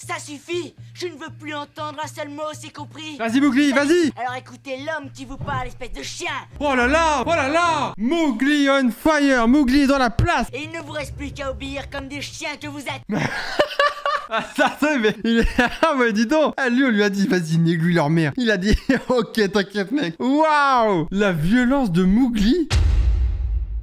Ça suffit. Je ne veux plus entendre un seul mot, c'est compris? Vas-y Mowgli, vas-y. Alors écoutez l'homme qui vous parle, espèce de chien. Oh là là. Mowgli on fire, Mowgli est dans la place. Et il ne vous reste plus qu'à obéir comme des chiens que vous êtes. Ah ça c'est mais il est... Ah ouais dis donc. Ah, lui on lui a dit vas-y néglige leur mère. Il a dit ok t'inquiète mec. Waouh. La violence de Mowgli.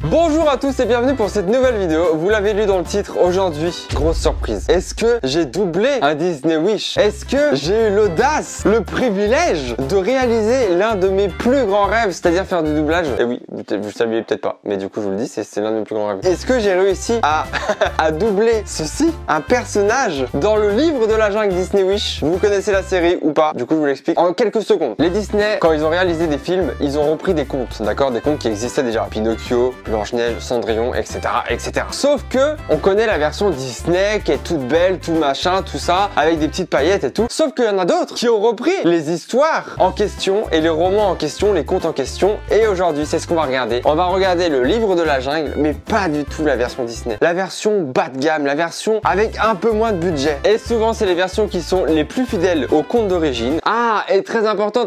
Bonjour à tous et bienvenue pour cette nouvelle vidéo. Vous l'avez lu dans le titre, aujourd'hui, grosse surprise. Est-ce que j'ai doublé un Disney Wish? Est-ce que j'ai eu l'audace, le privilège de réaliser l'un de mes plus grands rêves, c'est-à-dire faire du doublage? Et oui, vous le saviez peut-être pas, mais du coup je vous le dis, c'est l'un de mes plus grands rêves. Est-ce que j'ai réussi à doubler ceci, un personnage dans le livre de la jungle Disney Wish? Vous connaissez la série ou pas? Du coup je vous l'explique en quelques secondes. Les Disney, quand ils ont réalisé des films, ils ont repris des contes, d'accord? Des contes qui existaient déjà. Pinocchio, Blanche-Neige, Cendrillon, etc., etc. Sauf que on connaît la version Disney qui est toute belle, tout machin, tout ça, avec des petites paillettes et tout. Sauf qu'il y en a d'autres qui ont repris les histoires en question et les romans en question, les contes en question. Et aujourd'hui, c'est ce qu'on va regarder. On va regarder le livre de la jungle, mais pas du tout la version Disney. La version bas de gamme, la version avec un peu moins de budget. Et souvent, c'est les versions qui sont les plus fidèles au conte d'origine. Ah, et très important,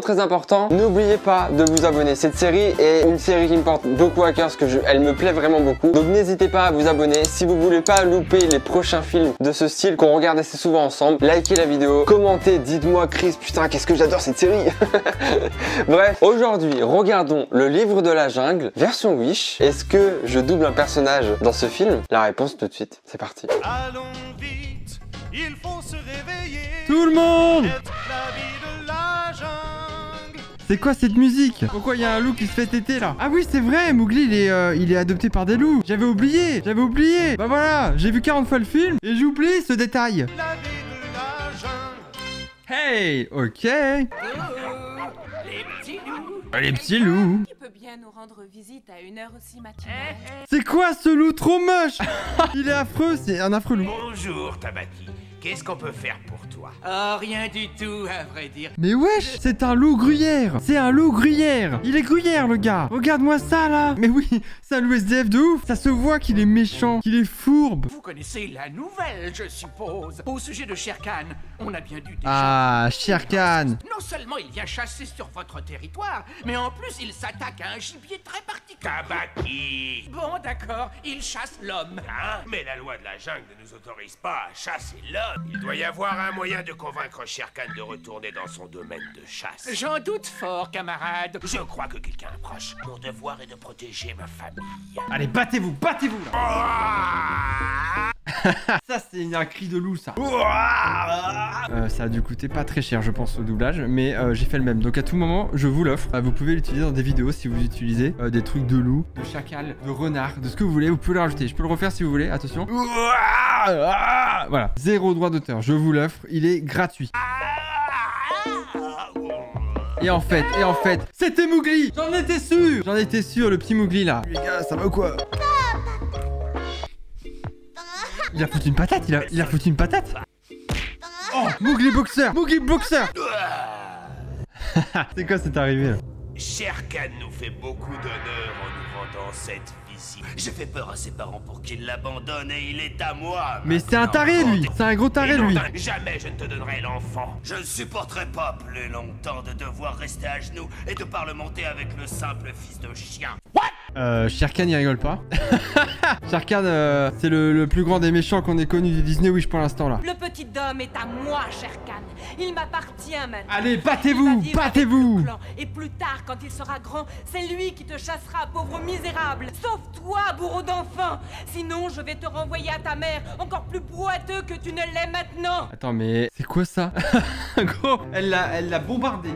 n'oubliez pas de vous abonner. Cette série est une série qui me porte beaucoup à cœur parce que elle me plaît vraiment beaucoup. Donc n'hésitez pas à vous abonner si vous voulez pas louper les prochains films de ce style qu'on regarde assez souvent ensemble. Likez la vidéo, commentez, dites-moi Chris, putain qu'est-ce que j'adore cette série. Bref, aujourd'hui regardons le livre de la jungle, version Wish. Est-ce que je double un personnage dans ce film? La réponse tout de suite, c'est parti. Allons vite, il faut se réveiller. Tout le monde. La vie de la jungle. C'est quoi cette musique? Pourquoi il y a un loup qui se fait téter là? Ah oui c'est vrai, Mowgli il est adopté par des loups. J'avais oublié. Bah voilà, j'ai vu 40 fois le film et j'ai oublié ce détail. La vie de la jungle. Hey, ok. Les petits loups. Les petits loups. Tu peux bien nous rendre visite à une heure aussi matinale. C'est quoi ce loup trop moche? Il est affreux, c'est un affreux loup. Bonjour Tabaki, qu'est-ce qu'on peut faire pour toi? Oh, rien du tout, à vrai dire. Mais wesh, c'est un loup gruyère. C'est un loup gruyère. Il est gruyère le gars. Regarde-moi ça là. Mais oui, c'est un loup SDF de ouf. Ça se voit qu'il est méchant, qu'il est fourbe. Vous connaissez la nouvelle, je suppose. Au sujet de Shere Khan, on a bien dû déjà... Ah, Shere Khan. Non seulement il vient chasser sur votre territoire, mais en plus il s'attaque à un gibier très particulier. Tabaki! Bon, d'accord, il chasse l'homme. Hein? Mais la loi de la jungle ne nous autorise pas à chasser l'homme. Il doit y avoir un moyen de convaincre Shere Khan de retourner dans son domaine de chasse. J'en doute fort, camarade. Je crois que quelqu'un approche. Mon devoir est de protéger ma famille. Allez, battez-vous là. Ah! Ça c'est un cri de loup ça. Ça a dû coûter pas très cher je pense au doublage, mais j'ai fait le même. Donc à tout moment je vous l'offre. Vous pouvez l'utiliser dans des vidéos si vous utilisez des trucs de loup, de chacal, de renard, de ce que vous voulez. Vous pouvez le rajouter. Je peux le refaire si vous voulez. Attention. Voilà. 0 droit d'auteur. Je vous l'offre. Il est gratuit. Et en fait, c'était Mowgli. J'en étais sûr, le petit Mowgli là. Les gars, ça va ou quoi? Il a foutu une patate, il a foutu une patate. Oh, Mowgli boxer. C'est quoi cette arrivée là? Shere Khan nous fait beaucoup d'honneur en nous rendant cette visite. J'ai fait peur à ses parents pour qu'ils l'abandonnent et il est à moi. Mais c'est un taré lui. C'est un gros taré lui. Jamais je ne te donnerai l'enfant. Je ne supporterai pas plus longtemps de devoir rester à genoux et de parlementer avec le simple fils de chien. Shere Khan il rigole pas. Shere Khan c'est le plus grand des méchants qu'on ait connu du Disney Wish pour l'instant là. Le petit homme est à moi, Shere Khan. Il m'appartient maintenant. Allez, battez-vous. Et plus tard, quand il sera grand, c'est lui qui te chassera, pauvre misérable. Sauve-toi, bourreau d'enfant. Sinon, je vais te renvoyer à ta mère, encore plus boiteux que tu ne l'es maintenant. Attends, mais c'est quoi ça? Gros, elle l'a bombardé.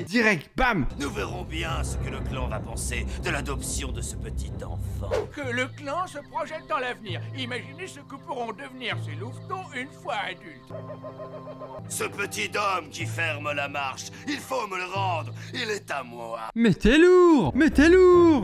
Direct, bam. Nous verrons bien ce que le clan va penser de l'adoption de ce petit enfant. Que le clan se projette dans l'avenir. Imaginez ce que pourront devenir ces louvetons une fois adultes. Ce petit homme qui ferme la marche, il faut me le rendre. Il est à moi. Mais t'es lourd.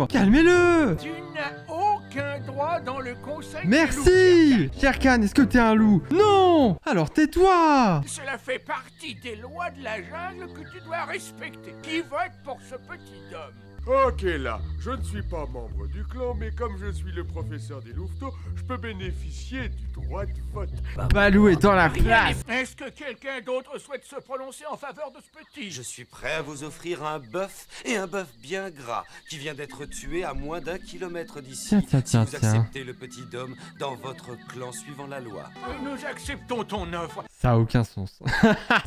Calmez-le. Tu n'as aucun droit dans le conseil. Merci. Shere Khan, est-ce que t'es un loup? Non. Alors tais-toi. Cela fait partie des lois de la jungle que tu dois respecter. Qui vote pour ce petit homme? Ok là, je ne suis pas membre du clan, mais comme je suis le professeur des louveteaux, je peux bénéficier du droit de vote. Balou est dans la place. Est-ce que quelqu'un d'autre souhaite se prononcer en faveur de ce petit? Je suis prêt à vous offrir un bœuf, et un bœuf bien gras, qui vient d'être tué à moins d'1 kilomètre d'ici. Tiens. Si vous acceptez le petit Dom dans votre clan suivant la loi. Nous acceptons ton offre. Ça a aucun sens.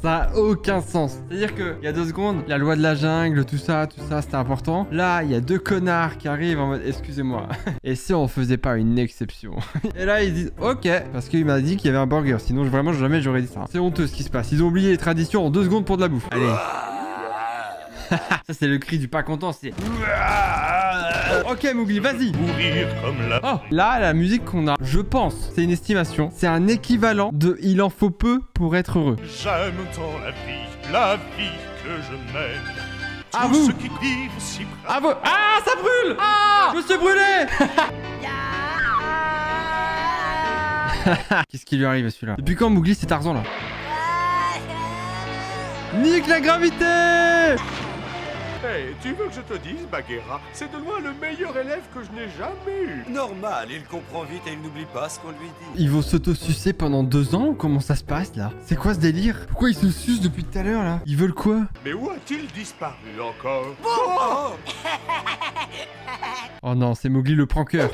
Ça a aucun sens. C'est-à-dire que il y a 2 secondes, la loi de la jungle, tout ça, c'était important. Là, il y a 2 connards qui arrivent en mode excusez-moi. Et si on faisait pas une exception? Et là, ils disent ok, parce qu'il m'a dit qu'il y avait un burger. Sinon, vraiment, jamais j'aurais dit ça. C'est honteux ce qui se passe. Ils ont oublié les traditions en 2 secondes pour de la bouffe. Allez. Ça, c'est le cri du pas content. C'est. Ok, Mowgli, vas-y. Mourir comme la... Oh, là, la musique qu'on a, je pense, c'est une estimation. C'est un équivalent de Il en faut peu pour être heureux. J'aime tant la vie que je mène. À Tout vous. ce qui vivent si près. Ah, vous. Ah, ça brûle. Ah, je me suis brûlé. Qu'est-ce qui lui arrive à celui-là? Depuis quand Mowgli c'est Tarzan là? Nique la gravité. Hey, tu veux que je te dise, Bagheera, c'est de loin le meilleur élève que je n'ai jamais eu. Normal, il comprend vite et il n'oublie pas ce qu'on lui dit. Ils vont s'auto-sucer pendant 2 ans ou comment ça se passe là? C'est quoi ce délire? Pourquoi ils se sucent depuis tout à l'heure là? Ils veulent quoi? Mais où a-t-il disparu encore? Oh non, c'est Mowgli le pranker.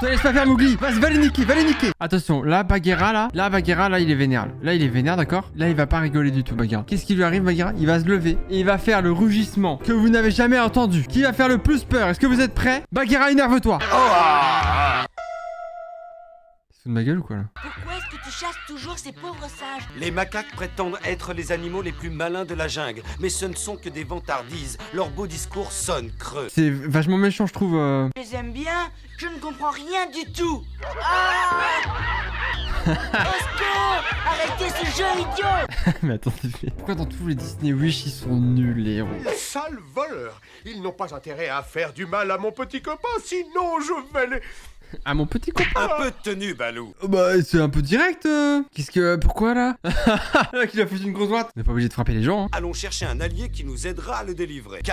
Te laisse pas faire Mowgli, va les niquer. Attention, là Bagheera là, il est vénère. Là il est vénère, d'accord? Là il va pas rigoler du tout Bagheera. Qu'est-ce qui lui arrive Bagheera? Il va se lever et il va faire le rugissement que vous n'avez jamais entendu. Qui va faire le plus peur? Est-ce que vous êtes prêts? Bagheera, énerve-toi. C'est de ma gueule ou quoi là? Pourquoi est-ce que tu chasses toujours ces pauvres singes? Les macaques prétendent être les animaux les plus malins de la jungle, mais ce ne sont que des vantardises. Leur beau discours sonne creux. C'est vachement méchant je trouve. Je les aime bien, je ne comprends rien du tout. Au secours! Arrêtez ce jeu idiot! Mais attendez, pourquoi dans tous les Disney Wish ils sont nuls les héros? Sales voleurs! Ils n'ont pas intérêt à faire du mal à mon petit copain, sinon je vais les... À mon petit copain. Un peu de tenue, Balou. Bah c'est un peu direct. Qu'est-ce que... Pourquoi là? Là qu'il a foutu une grosse droite. On n'est pas obligé de frapper les gens. Hein. Allons chercher un allié qui nous aidera à le délivrer. K,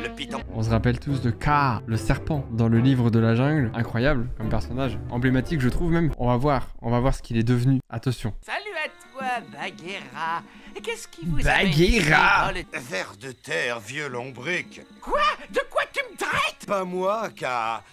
le python. On se rappelle tous de K, le serpent, dans le livre de la jungle. Incroyable comme personnage. Emblématique je trouve même. On va voir ce qu'il est devenu. Attention. Salut à toi, Bagheera. Qu'est-ce qui vous Bagheera. amène ici, Vers de terre, vieux lombric. Quoi? De quoi tu me traites? Pas moi, K.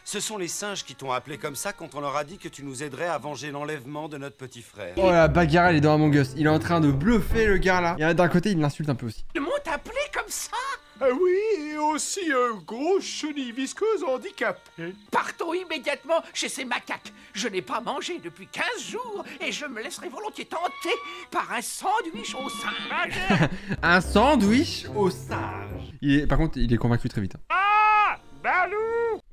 Ce sont les singes qui t'ont appelé comme ça quand on leur a dit que tu nous aiderais à venger l'enlèvement de notre petit frère. Oh là, Bagheera il est dans Among Us. Il est en train de bluffer le gars là. Et d'un côté il l'insulte un peu aussi. Ils m'ont appelé comme ça? Oui, et aussi grosse chenille visqueuse handicapée. Partons immédiatement chez ces macaques. Je n'ai pas mangé depuis 15 jours et je me laisserai volontiers tenter par un sandwich au singe. Un sandwich au singe. Par contre il est convaincu très vite. Hein. Ah! Balou!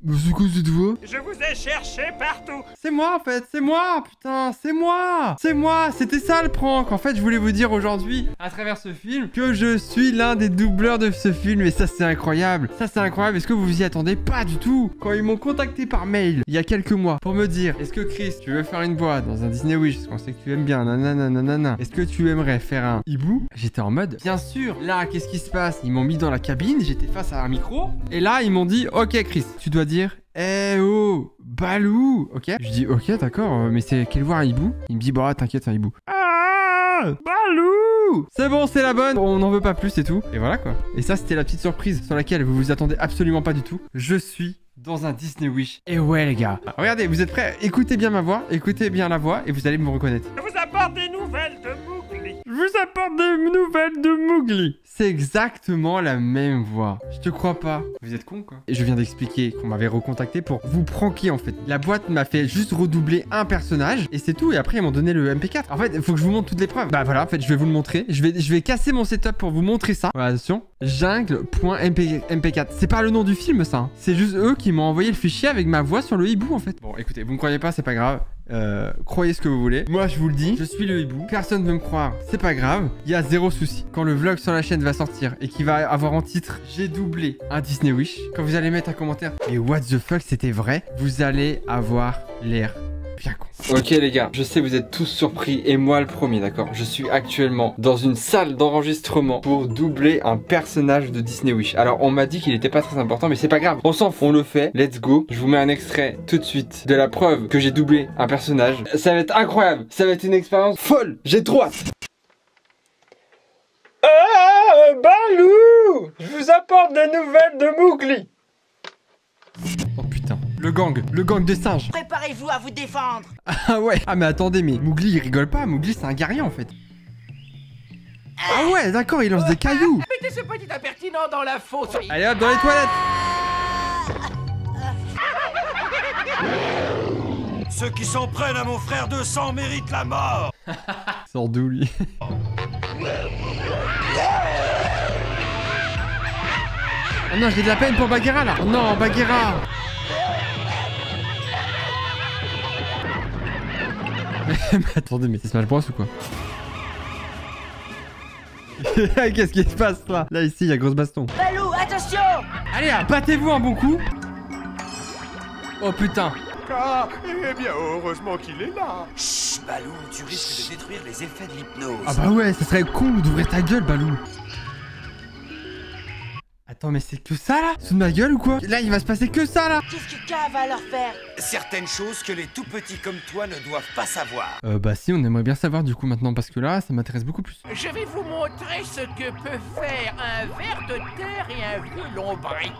Mais c'est quoi cette voix? Je vous ai cherché partout. C'est moi en fait, c'est moi, putain, c'est moi, c'était ça le prank. En fait, je voulais vous dire aujourd'hui, à travers ce film, que je suis l'un des doubleurs de ce film, et ça c'est incroyable. Est-ce que vous vous y attendez? Pas du tout. Quand ils m'ont contacté par mail, il y a quelques mois, pour me dire, est-ce que Chris, tu veux faire une voix dans un Disney Wish, parce qu'on sait que tu aimes bien, nanana, est-ce que tu aimerais faire un hibou? J'étais en mode, bien sûr. Là, qu'est-ce qui se passe? Ils m'ont mis dans la cabine, j'étais face à un micro, et là, ils m'ont dit, ok Chris, tu dois dire, eh oh, Balou, ok? Je dis ok d'accord, mais c'est quelle voix un hibou? Il me dit bah t'inquiète c'est un hibou. Ah, Balou! C'est bon, c'est la bonne, on n'en veut pas plus et tout. Et voilà quoi. Et ça c'était la petite surprise sur laquelle vous vous attendez absolument pas du tout. Je suis dans un Disney Wish. Et ouais les gars, regardez, vous êtes prêts? Écoutez bien ma voix, écoutez bien la voix et vous allez me reconnaître. Je vous apporte des nouvelles de Mowgli. Je vous apporte des nouvelles de Mowgli. C'est exactement la même voix. Je te crois pas. Vous êtes con quoi. Et je viens d'expliquer qu'on m'avait recontacté pour vous pranker en fait. La boîte m'a fait juste redoubler un personnage et c'est tout. Et après ils m'ont donné le MP4. En fait, il faut que je vous montre toutes les preuves. Bah voilà, en fait, je vais vous le montrer. Je vais casser mon setup pour vous montrer ça. Voilà, attention. Jungle.mp4. C'est pas le nom du film ça. Hein. C'est juste eux qui m'ont envoyé le fichier avec ma voix sur le hibou en fait. Bon, écoutez, vous me croyez pas, c'est pas grave. Croyez ce que vous voulez. Moi je vous le dis, je suis le hibou. Personne ne veut me croire, c'est pas grave. Il y a zéro souci. Quand le vlog sur la chaîne va sortir et qu'il va avoir en titre j'ai doublé un Disney Wish, quand vous allez mettre un commentaire et what the fuck c'était vrai, vous allez avoir l'air Bien con. Ok les gars, je sais vous êtes tous surpris et moi le premier, d'accord. Je suis actuellement dans une salle d'enregistrement pour doubler un personnage de Disney Wish. Alors on m'a dit qu'il était pas très important mais c'est pas grave. On s'en fout, on le fait, let's go. Je vous mets un extrait tout de suite de la preuve que j'ai doublé un personnage. Ça va être incroyable, ça va être une expérience folle. J'ai trop hâte. Balou, je vous apporte des nouvelles de Mowgli. Oh putain, le gang des singes. Préparez-vous à vous défendre. Ah ouais. Ah mais attendez, mais Mowgli il rigole pas, Mowgli c'est un guerrier en fait. Ah ouais, d'accord, il lance des cailloux. Mettez ce petit impertinent dans la fosse. Allez hop, dans les toilettes. Ceux qui s'en prennent à mon frère de sang méritent la mort. Sors d'où lui? Oh non, j'ai de la peine pour Bagheera là. Oh non, Bagheera. Mais attendez, mais c'est Smash Bros ou quoi? Qu'est-ce qui se passe là? Là ici, il y a grosse baston. Balou, attention. Allez, battez-vous un bon coup. Oh putain. Ah, eh bien, heureusement qu'il est là. Chut, Balou, tu risques de détruire les effets de l'hypnose. Ah bah ouais, ça serait con d'ouvrir ta gueule, Balou. Attends, mais c'est que ça là? Sous de ma gueule ou quoi? Là, il va se passer que ça là. Qu'est-ce que K va leur faire? Certaines choses que les tout petits comme toi ne doivent pas savoir. Bah si, on aimerait bien savoir du coup maintenant parce que là, ça m'intéresse beaucoup plus. Je vais vous montrer ce que peut faire un ver de terre et un vieux lombric.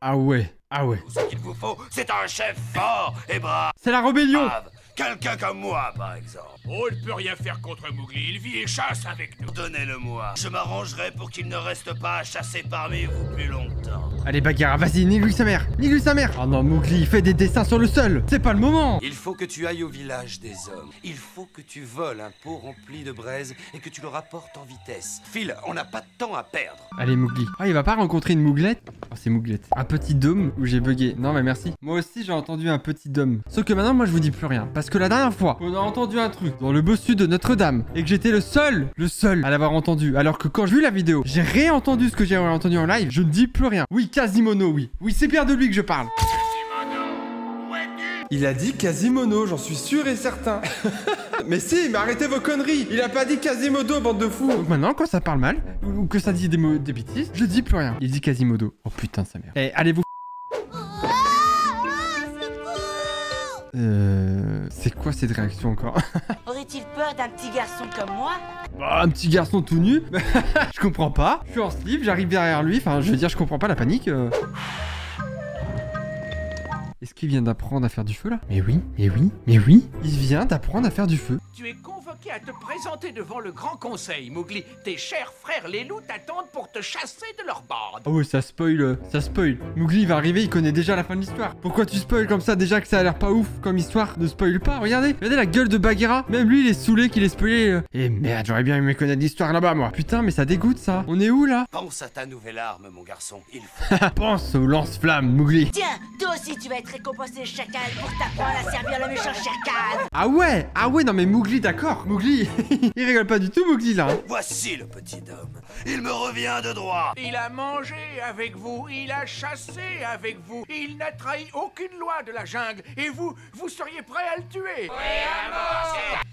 Ah ouais, ah ouais. Ce qu'il vous faut, c'est un chef fort et brave. C'est la rébellion. Quelqu'un comme moi, par exemple. On ne peut rien faire contre Mowgli, il vit et chasse avec nous. Donnez-le-moi. Je m'arrangerai pour qu'il ne reste pas à chasser parmi vous plus longtemps. Allez Bagheera, vas-y, nique-lui sa mère. Nique-lui sa mère. Oh non, Mowgli, il fait des dessins sur le sol. C'est pas le moment. Il faut que tu ailles au village des hommes. Il faut que tu voles un pot rempli de braise et que tu le rapportes en vitesse. File, on n'a pas de temps à perdre. Allez Mowgli. Ah, il va pas rencontrer une Mouglette? Oh, c'est Mouglette. Un petit dôme où j'ai bugué. Non mais merci. Moi aussi j'ai entendu un petit dôme. Sauf que maintenant moi je vous dis plus rien. Parce que la dernière fois, on a entendu un truc dans le bossu de Notre-Dame. Et que j'étais le seul à l'avoir entendu. Alors que quand j'ai vu la vidéo, j'ai réentendu ce que j'ai entendu en live. Je ne dis plus rien. Oui, Quasimodo, oui. Oui, c'est bien de lui que je parle. Il a dit Quasimodo, j'en suis sûr et certain. Mais si, mais arrêtez vos conneries. Il a pas dit Quasimodo, bande de fous. Donc maintenant, quand ça parle mal, ou que ça dit des bêtises, je dis plus rien. Il dit Quasimodo. Oh putain de sa mère. Eh, allez vous. C'est quoi cette réaction encore? Aurait-il peur d'un petit garçon comme moi? Bah, un petit garçon tout nu. Je comprends pas. Je suis en slip, j'arrive derrière lui. Enfin, je veux dire, je comprends pas la panique. Est-ce qu'il vient d'apprendre à faire du feu là? Mais oui, mais oui, mais oui. Il vient d'apprendre à faire du feu. Tu es convoqué à te présenter devant le Grand Conseil, Mowgli. Tes chers frères les loups t'attendent pour te chasser de leur bande. Oh ouais, ça spoil, ça spoil. Mowgli va arriver, il connaît déjà la fin de l'histoire. Pourquoi tu spoil comme ça déjà que ça a l'air pas ouf comme histoire? Ne spoil pas, regardez. Regardez la gueule de Bagheera. Même lui, il est saoulé qu'il ait spoilé. Et merde, j'aurais bien aimé connaître l'histoire là-bas, moi. Putain, mais ça dégoûte ça. On est où là? Pense à ta nouvelle arme, mon garçon. Il faut... Pense au lance-flamme, Mowgli. Tiens, toi aussi tu vas être récompensé, chacal, pour t'apprendre à servir le méchant chacal. Ah ouais, non mais Mowgli, d'accord. Mowgli, il rigole pas du tout, Mowgli là. Voici le petit homme. Il me revient de droit. Il a mangé avec vous, il a chassé avec vous, il n'a trahi aucune loi de la jungle, et vous seriez prêt à le tuer.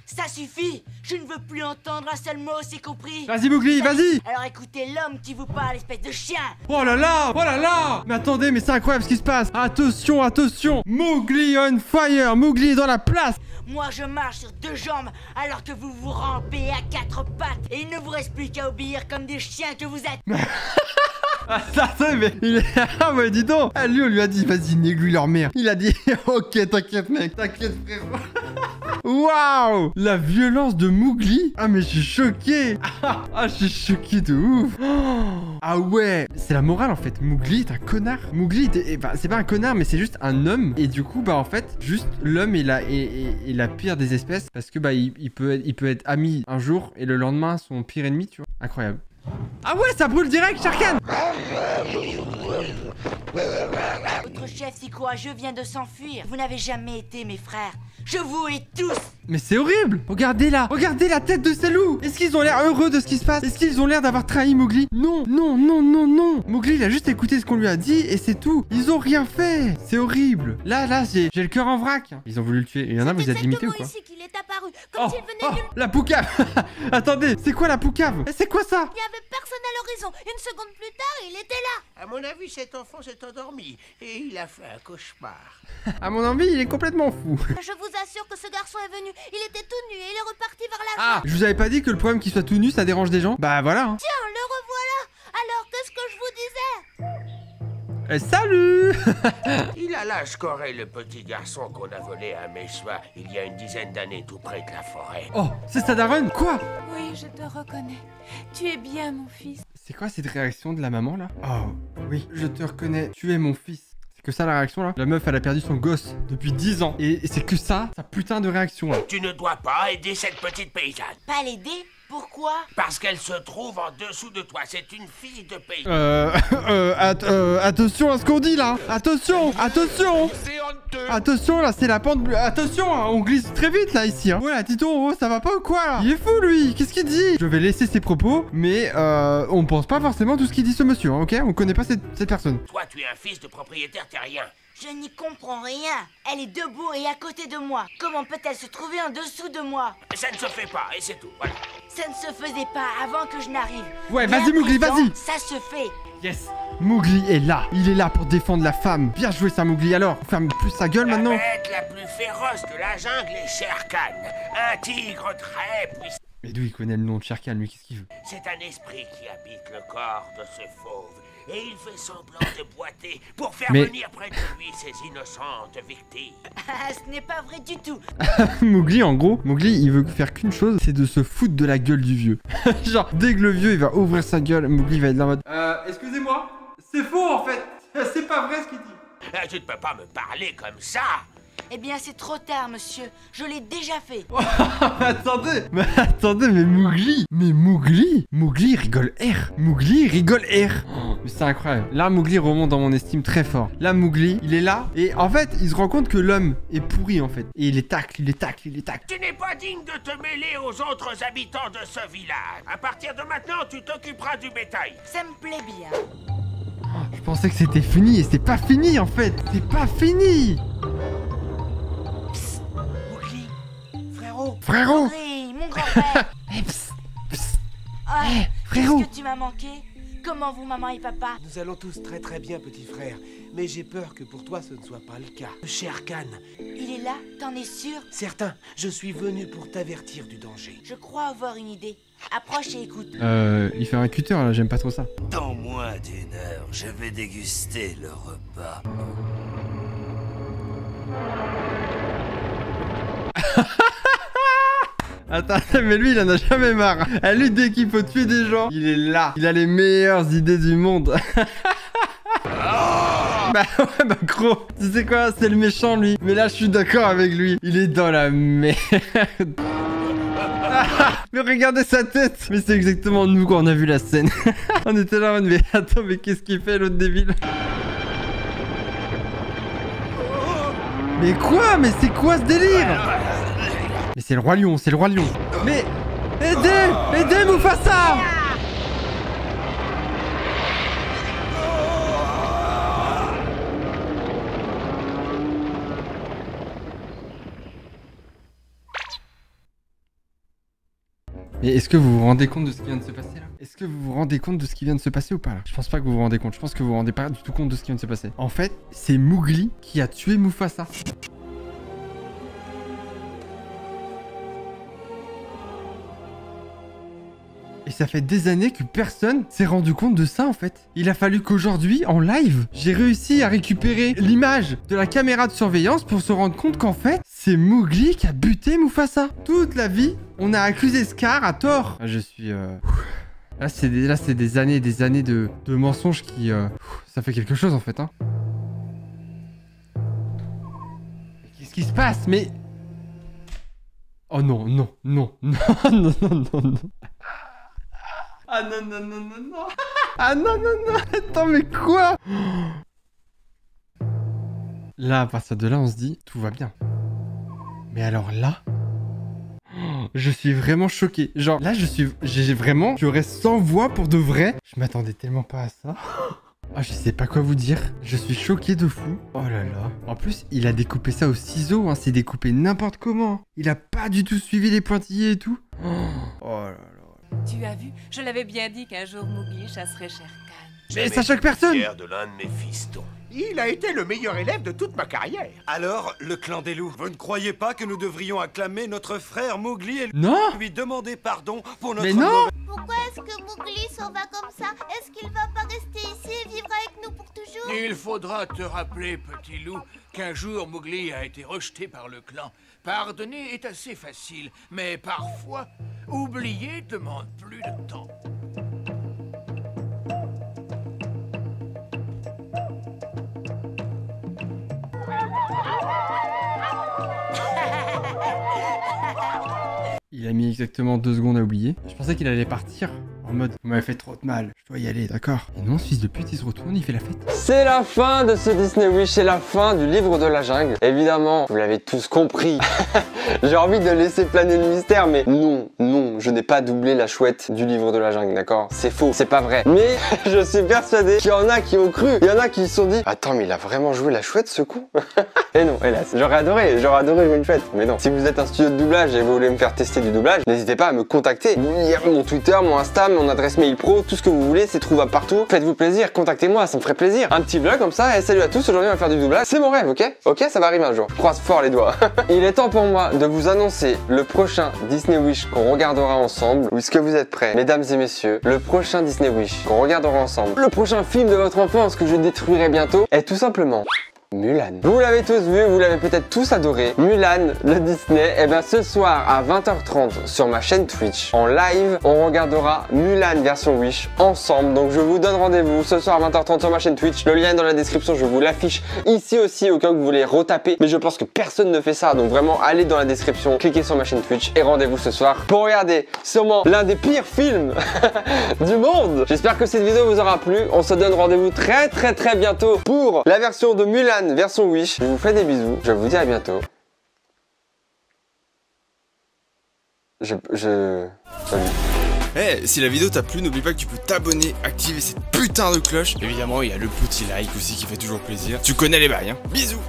Ça suffit. Je ne veux plus entendre un seul mot, c'est compris? Vas-y, Mowgli, vas-y. Alors écoutez l'homme qui vous parle, espèce de chien. Oh là là. Mais attendez, mais c'est incroyable ce qui se passe. Attention, attention. Mowgli on fire. Mowgli est dans la place. Moi je marche sur deux jambes alors que vous vous rampez à quatre pattes. Et il ne vous reste plus qu'à obéir comme des chiens que vous êtes. Ah ça mais il est... Ah ouais dis donc. Ah lui on lui a dit vas-y nique-lui leur mère. Il a dit ok t'inquiète mec, t'inquiète frérot. Waouh, la violence de Mowgli. Ah mais je suis choqué. Ah je suis choqué de ouf. Ah ouais, c'est la morale en fait. Mowgli est un connard. Mowgli bah, c'est pas un connard mais c'est juste un homme. Et du coup bah en fait juste l'homme est la pire des espèces. Parce que bah il peut être ami un jour et le lendemain son pire ennemi tu vois. Incroyable. Ah ouais ça brûle direct Shere Khan. Votre chef si courageux vient de s'enfuir. Vous n'avez jamais été mes frères. Je vous hais tous. Mais c'est horrible. Regardez là. Regardez la tête de ces loups. Est-ce qu'ils ont l'air heureux de ce qui se passe? Est-ce qu'ils ont l'air d'avoir trahi Mowgli? Non, non, non, non, non. Mowgli, il a juste écouté ce qu'on lui a dit et c'est tout. Ils ont rien fait. C'est horrible. Là, j'ai le cœur en vrac. Ils ont voulu le tuer. Il y en a, vous êtes limité ou quoi? C'est ici qu'il est apparu, comme s'il venait nulle... La poucave. Attendez, c'est quoi la poucave? C'est quoi ça? Il n'y avait personne à l'horizon. Une seconde plus tard, il était là. À mon avis, cet enfant s'est endormi et il a fait un cauchemar. À mon envie, il est complètement fou. Je vous assure que ce garçon est venu. Il était tout nu et il est reparti vers la Ah, je vous avais pas dit que le problème qu'il soit tout nu, ça dérange des gens? Bah voilà. Hein. Tiens, le revoilà. Alors, qu'est-ce que je vous disais? Salut. Il a l'âge qu'aurait le petit garçon qu'on a volé à Meshwa il y a une dizaine d'années tout près de la forêt. Oh, c'est Sadaron? Quoi? Oui, je te reconnais. Tu es bien mon fils. C'est quoi cette réaction de la maman là? Oh, oui, je te reconnais, tu es mon fils. C'est que ça la réaction là? La meuf elle a perdu son gosse depuis 10 ans. Et c'est que ça, sa putain de réaction là. Tu ne dois pas aider cette petite paysanne. Pas l'aider? Pourquoi? Parce qu'elle se trouve en dessous de toi. C'est une fille de paysan. Attention à ce qu'on dit là. Attention, attention. C'est honteux. Attention là, c'est la pente bleue. Attention, hein, on glisse très vite là ici. Hein. Ouais, Tito, oh, ça va pas ou quoi là? Il est fou lui. Qu'est-ce qu'il dit? Je vais laisser ses propos, mais on pense pas forcément tout ce qu'il dit ce monsieur, hein, ok? On connaît pas cette personne. Toi, tu es un fils de propriétaire terrien. Je n'y comprends rien. Elle est debout et à côté de moi. Comment peut-elle se trouver en dessous de moi? Ça ne se fait pas et c'est tout. Voilà. Ça ne se faisait pas avant que je n'arrive. Ouais, Mais vas-y à Mowgli, présent, vas-y. Ça se fait. Yes. Mowgli est là. Il est là pour défendre la femme. Bien joué ça Mowgli. Alors, on ferme plus sa gueule maintenant. La bête la plus féroce de la jungle est Shere Khan. Un tigre très puissant. Mais d'où il connaît le nom de Shere Khan, lui? Qu'est-ce qu'il veut? C'est un esprit qui habite le corps de ce fauve. Et il fait semblant de boiter pour faire venir près de lui ses innocentes victimes. Ah, ce n'est pas vrai du tout. Mowgli, en gros, Mowgli, il veut faire qu'une chose, c'est de se foutre de la gueule du vieux. Genre, dès que le vieux, il va ouvrir sa gueule, Mowgli va être là en mode... excusez-moi, c'est faux en fait. C'est pas vrai ce qu'il dit. Tu ne peux pas me parler comme ça. Eh bien, c'est trop tard, monsieur. Je l'ai déjà fait. Mais attendez, mais Mowgli. Mowgli rigole R. Mowgli rigole R. Oh, mais c'est incroyable. Là, Mowgli remonte dans mon estime très fort. Là, Mowgli, il est là. Et en fait, il se rend compte que l'homme est pourri, en fait. Et il les tacle. Tu n'es pas digne de te mêler aux autres habitants de ce village. À partir de maintenant, tu t'occuperas du bétail. Ça me plaît bien. Oh, je pensais que c'était fini et c'est pas fini, en fait. C'est pas fini. Frérot. Mowgli, mon grand-père. Ah, frérot. Est-ce que tu m'as manqué? Comment vous, maman et papa? Nous allons tous très très bien, petit frère. Mais j'ai peur que pour toi ce ne soit pas le cas. Shere Khan. Il est là? T'en es sûr? Certain. Je suis venu pour t'avertir du danger. Je crois avoir une idée. Approche et écoute. Il fait un cutter là, j'aime pas trop ça. Dans moins d'une heure, je vais déguster le repas. Attends, mais lui, il en a jamais marre. À lui, dès qu'il faut tuer des gens, il est là. Il a les meilleures idées du monde. Bah ouais, bah gros, tu sais quoi, c'est le méchant lui. Mais là, je suis d'accord avec lui. Il est dans la merde. Mais regardez sa tête. Mais c'est exactement nous quand on a vu la scène. On était là en mode, mais attends, mais qu'est-ce qu'il fait l'autre débile? Mais quoi? Mais c'est quoi ce délire? Mais c'est le roi lion, c'est le roi lion. Mais aidez Mufasa. Mais est-ce que vous vous rendez compte de ce qui vient de se passer là? Est-ce que vous vous rendez compte de ce qui vient de se passer ou pas là? Je pense pas que vous vous rendez compte, je pense que vous vous rendez pas du tout compte de ce qui vient de se passer. En fait, c'est Mowgli qui a tué Mufasa. Et ça fait des années que personne s'est rendu compte de ça en fait. Il a fallu qu'aujourd'hui, en live, j'ai réussi à récupérer l'image de la caméra de surveillance pour se rendre compte qu'en fait, c'est Mowgli qui a buté Mufasa. Toute la vie, on a accusé Scar à tort. Je suis... Là, c'est des années de mensonges qui... Ça fait quelque chose en fait, hein. Qu'est-ce qui se passe? Mais... Oh non. Ah non. Ah non, non, non, attends, mais quoi? Là, à partir de là, on se dit, tout va bien. Mais alors là, je suis vraiment choqué. Genre, là, j'aurais 100 voix pour de vrai. Je m'attendais tellement pas à ça. Ah, je sais pas quoi vous dire. Je suis choqué de fou. Oh là là. En plus, il a découpé ça au ciseau, hein. C'est découpé n'importe comment. Il a pas du tout suivi les pointillés et tout. Oh là là. Tu as vu, je l'avais bien dit qu'un jour Mowgli chasserait Shere Khan. Mais ça choque personne. Fier de l'un de mes fistons. Il a été le meilleur élève de toute ma carrière. Alors, le clan des loups, vous ne croyez pas que nous devrions acclamer notre frère Mowgli et Non. lui demander pardon pour notre Mais non. Pourquoi est-ce que Mowgli s'en va comme ça? Est-ce qu'il va pas rester ici et vivre avec nous pour toujours? Il faudra te rappeler, petit loup, qu'un jour Mowgli a été rejeté par le clan. Pardonner est assez facile, mais parfois, oublier demande plus de temps. Il a mis exactement 2 secondes à oublier. Je pensais qu'il allait partir en mode vous m'avez fait trop de mal, je dois y aller, d'accord. Et non, ce fils de pute, il se retourne, il fait la fête. C'est la fin de ce Disney Wish, c'est la fin du livre de la jungle. Évidemment, vous l'avez tous compris. J'ai envie de laisser planer le mystère, mais non, non, je n'ai pas doublé la chouette du livre de la jungle, d'accord? C'est faux, c'est pas vrai. Mais je suis persuadé qu'il y en a qui ont cru. Il y en a qui se sont dit, attends, mais il a vraiment joué la chouette ce coup? Et non, hélas, j'aurais adoré jouer une chouette, mais non. Si vous êtes un studio de doublage et vous voulez me faire tester du doublage, n'hésitez pas à me contacter. Il y a mon Twitter, mon Insta, mon adresse mail pro, tout ce que vous voulez, c'est trouvable partout. Faites-vous plaisir, contactez-moi, ça me ferait plaisir. Un petit vlog comme ça, et salut à tous, aujourd'hui on va faire du doublage. C'est mon rêve, ok? Ok, ça va arriver un jour. Je croise fort les doigts. Il est temps pour moi de vous annoncer le prochain Disney Wish qu'on regardera ensemble. Est-ce que vous êtes prêts? Mesdames et messieurs, le prochain Disney Wish qu'on regardera ensemble, le prochain film de votre enfance que je détruirai bientôt, est tout simplement Mulan. Vous l'avez tous vu, vous l'avez peut-être tous adoré. Mulan, le Disney. Et bien ce soir à 20h30 sur ma chaîne Twitch, en live, on regardera Mulan version Wish ensemble. Donc je vous donne rendez-vous ce soir à 20h30 sur ma chaîne Twitch. Le lien est dans la description, je vous l'affiche ici aussi au cas où vous voulez retaper. Mais je pense que personne ne fait ça. Donc vraiment, allez dans la description, cliquez sur ma chaîne Twitch et rendez-vous ce soir pour regarder sûrement l'un des pires films du monde. J'espère que cette vidéo vous aura plu. On se donne rendez-vous très bientôt pour la version de Mulan version Wish. Je vous fais des bisous, je vous dis à bientôt. Salut. Hey, si la vidéo t'a plu, n'oublie pas que tu peux t'abonner, activer cette putain de cloche. Évidemment, il y a le petit like aussi qui fait toujours plaisir. Tu connais les bails, hein. Bisous.